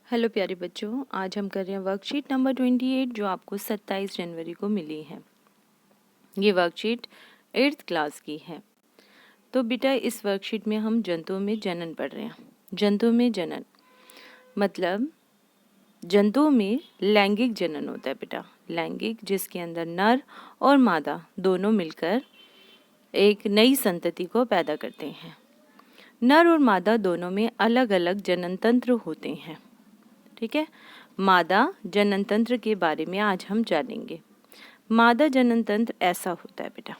Hello प्यारे बच्चों, आज हम कर रहे हैं वर्कशीट नंबर 28 जो आपको 27 जनवरी को मिली है। ये वर्कशीट 8th क्लास की है। तो बेटा इस वर्कशीट में हम जंतुओं में जनन पढ़ रहे हैं। जंतुओं में जनन मतलब जंतुओं में लैंगिक जनन होता है बेटा। लैंगिक जिसके अंदर नर और मादा दोनों मिलकर एक नई संतति को पैदा करते हैं। नर और मादा दोनों में अलग अलग जनन तंत्र होते हैं। ठीक है, मादा जनन तंत्र के बारे में आज हम जानेंगे। मादा जनन तंत्र ऐसा होता है बेटा,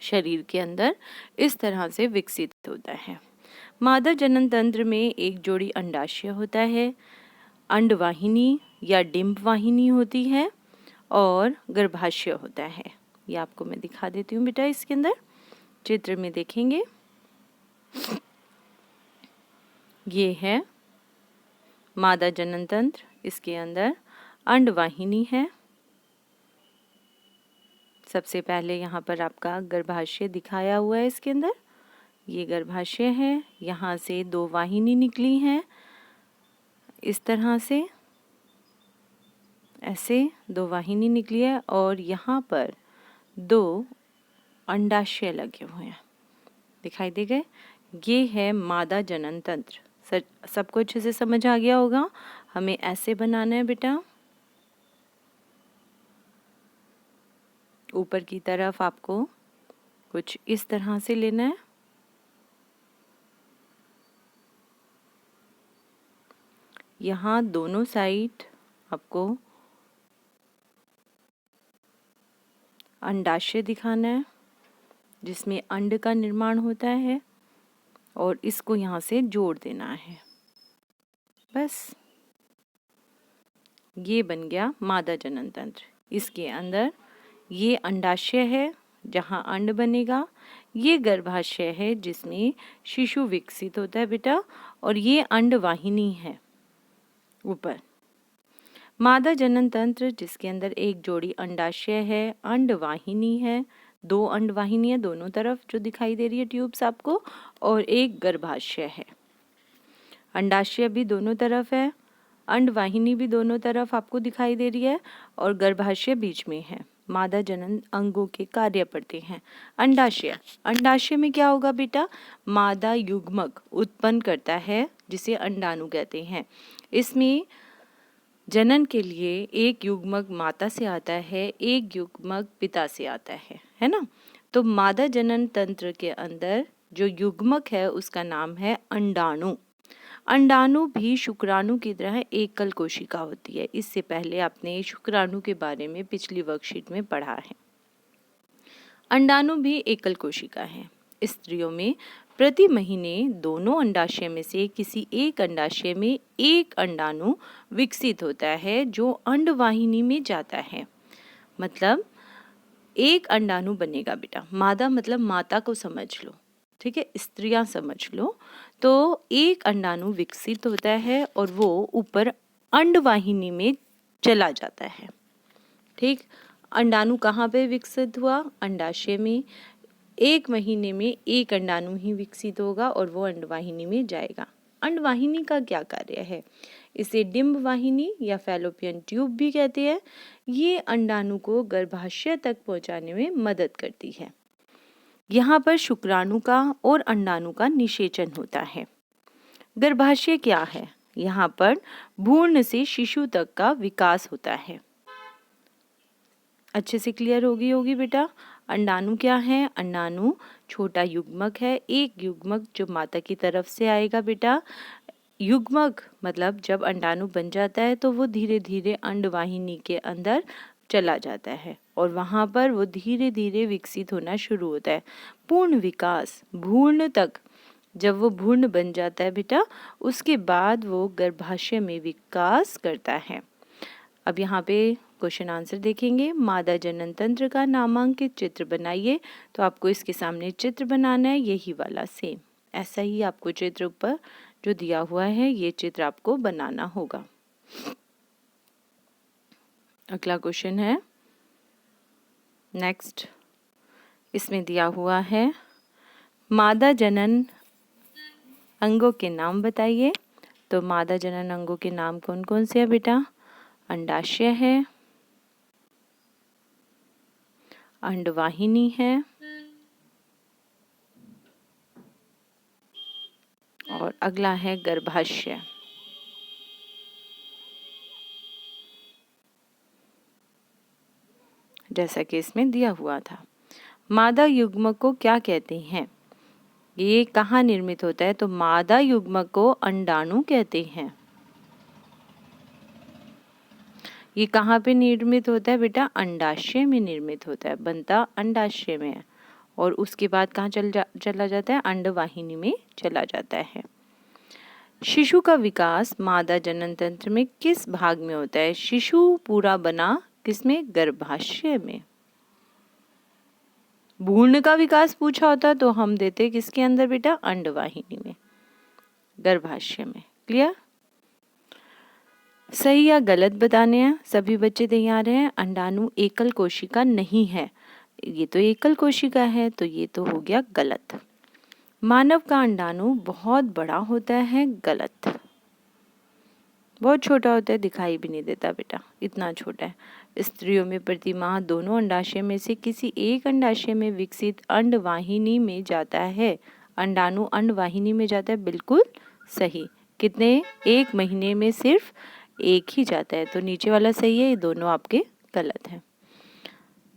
शरीर के अंदर इस तरह से विकसित होता है। मादा जनन तंत्र में एक जोड़ी अंडाशय होता है, अंडवाहिनी या डिंब वाहिनी होती है और गर्भाशय होता है। ये आपको मैं दिखा देती हूँ बेटा, इसके अंदर चित्र में देखेंगे। ये है मादा जनन तंत्र, इसके अंदर अंडवाहिनी है। सबसे पहले यहाँ पर आपका गर्भाशय दिखाया हुआ है। इसके अंदर ये गर्भाशय है, यहाँ से दो वाहिनी निकली हैं, इस तरह से ऐसे दो वाहिनी निकली है और यहाँ पर दो अंडाशय लगे हुए हैं, दिखाई दे गए। ये है मादा जनन तंत्र। सबको अच्छे से समझ आ गया होगा। हमें ऐसे बनाना है बेटा, ऊपर की तरफ आपको कुछ इस तरह से लेना है। यहाँ दोनों साइड आपको अंडाशय दिखाना है जिसमें अंड का निर्माण होता है और इसको यहाँ से जोड़ देना है। बस ये बन गया मादा जनन तंत्र। इसके अंदर ये अंडाशय है जहाँ अंड बनेगा, ये गर्भाशय है जिसमें शिशु विकसित होता है बेटा, और ये अंडवाहिनी है ऊपर। मादा जनन तंत्र जिसके अंदर एक जोड़ी अंडाशय है, अंडवाहिनी है, दो अंडवाहिनी है दोनों तरफ जो दिखाई दे रही है ट्यूब्स आपको, और एक गर्भाशय है। अंडाशय भी दोनों तरफ है, अंडवाहिनी भी दोनों तरफ आपको दिखाई दे रही है और गर्भाशय बीच में है। मादा जनन अंगों के कार्य पड़ते हैं। अंडाशय, अंडाशय में क्या होगा बेटा, मादा युग्मक उत्पन्न करता है जिसे अंडाणु कहते हैं। इसमें जनन के लिए एक युग्मक माता से आता है, एक युग्मक पिता से आता है ना। तो मादा जनन तंत्र के अंदर जो युग्मक है उसका नाम है अंडाणु। अंडाणु भी शुक्राणु की तरह एकल कोशिका होती है। इससे पहले आपने शुक्राणु के बारे में पिछली वर्कशीट में पढ़ा है। अंडाणु भी एकल कोशिका है। स्त्रियों में प्रति महीने दोनों अंडाशय में से किसी एक अंडाशय में एक अंडाणु विकसित होता है जो अंडवाहिनी में जाता है। मतलब एक अंडाणु बनेगा बेटा। मादा मतलब माता को समझ लो, ठीक है, स्त्रियां समझ लो। तो एक अंडाणु विकसित होता है और वो ऊपर अंडवाहिनी में चला जाता है। ठीक, अंडाणु कहाँ पे विकसित हुआ, अंडाशय में। एक महीने में एक अंडाणु ही विकसित होगा और वो अंडवाहिनी में जाएगा। अंडवाहिनी का क्या कार्य है, इसे डिंब वाहिनी या फैलोपियन ट्यूब भी कहते हैं। ये अंडाणु को गर्भाशय तक पहुंचाने में मदद करती है। यहाँ पर शुक्राणु का और अंडाणु का निषेचन होता है। गर्भाशय क्या है, यहाँ पर भ्रूण से शिशु तक का विकास होता है। अच्छे से क्लियर होगी बेटा। अंडाणु क्या है, अंडाणु छोटा युग्मक है, एक युग्मक जो माता की तरफ से आएगा बेटा। युग्मक मतलब जब अंडाणु बन जाता है तो वो धीरे धीरे अंडवाहिनी के अंदर चला जाता है और वहाँ पर वो धीरे धीरे विकसित होना शुरू होता है। पूर्ण विकास भ्रूण तक, जब वो भ्रूण बन जाता है बेटा, उसके बाद वो गर्भाशय में विकास करता है। अब यहाँ पे क्वेश्चन आंसर देखेंगे। मादा जनन तंत्र का नामांकित चित्र बनाइए। तो आपको इसके सामने चित्र बनाना है, यही वाला सेम ऐसा ही आपको चित्र ऊपर जो दिया हुआ है ये चित्र आपको बनाना होगा। अगला क्वेश्चन है नेक्स्ट, इसमें दिया हुआ है मादा जनन अंगों के नाम बताइए। तो मादा जनन अंगों के नाम कौन कौन से हैं बेटा? अंडाशय है, अंडवाहिनी है और अगला है गर्भाशय। जैसा कि इसमें दिया हुआ था। मादा युग्मक को क्या कहते हैं? ये कहाँ निर्मित होता है? तो मादा युग्मक को अंडाणु कहते हैं। ये कहाँ पे निर्मित होता है बेटा? अंडाशय में निर्मित होता है, बनता अंडाशय में है और उसके बाद कहाँ चला जाता है? अंडवाहिनी में चला जाता है। शिशु का विकास मादा जनन तंत्र में किस भाग में होता है? शिशु पूरा बना किसमें? गर्भाशय में। भ्रूण का विकास पूछा होता तो हम देते किसके अंदर बेटा? अंडवाहिनी में, गर्भाशय में। क्लियर? सही या गलत बताने हैं। सभी बच्चे तैयार हैं। अंडाणु एकल कोशिका नहीं है, ये तो एकल कोशिका है, तो ये तो हो गया गलत। मानव का अंडाणु बहुत बड़ा होता है, गलत। बहुत छोटा होता है, दिखाई भी नहीं देता बेटा, इतना छोटा है। स्त्रियों में प्रति माह दोनों अंडाशय में से किसी एक अंडाशय में विकसित अंडवाहिनी में जाता है। अंडाणु अंडवाहिनी में जाता है, बिल्कुल सही। कितने? 1 महीने में सिर्फ एक ही जाता है, तो नीचे वाला सही है, ये दोनों आपके गलत हैं।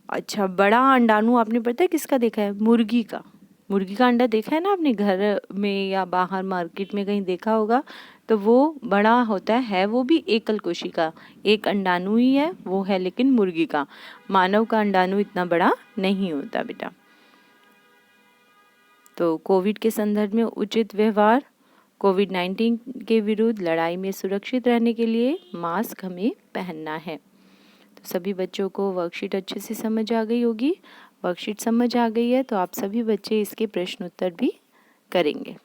अच्छा, बड़ा अंडाणु आपने पता है किसका देखा है? मुर्गी का। मुर्गी का अंडा देखा है ना आपने, घर में या बाहर मार्केट में कहीं देखा होगा, तो वो बड़ा होता है, वो भी एकल कोशिका, एक अंडाणु ही है, वो है लेकिन मुर्गी का। मानव का अंडाणु इतना बड़ा नहीं होता बेटा। तो कोविड के संदर्भ में उचित व्यवहार, कोविड-19 के विरुद्ध लड़ाई में सुरक्षित रहने के लिए मास्क हमें पहनना है। तो सभी बच्चों को वर्कशीट अच्छे से समझ आ गई होगी। वर्कशीट समझ आ गई है तो आप सभी बच्चे इसके प्रश्न उत्तर भी करेंगे।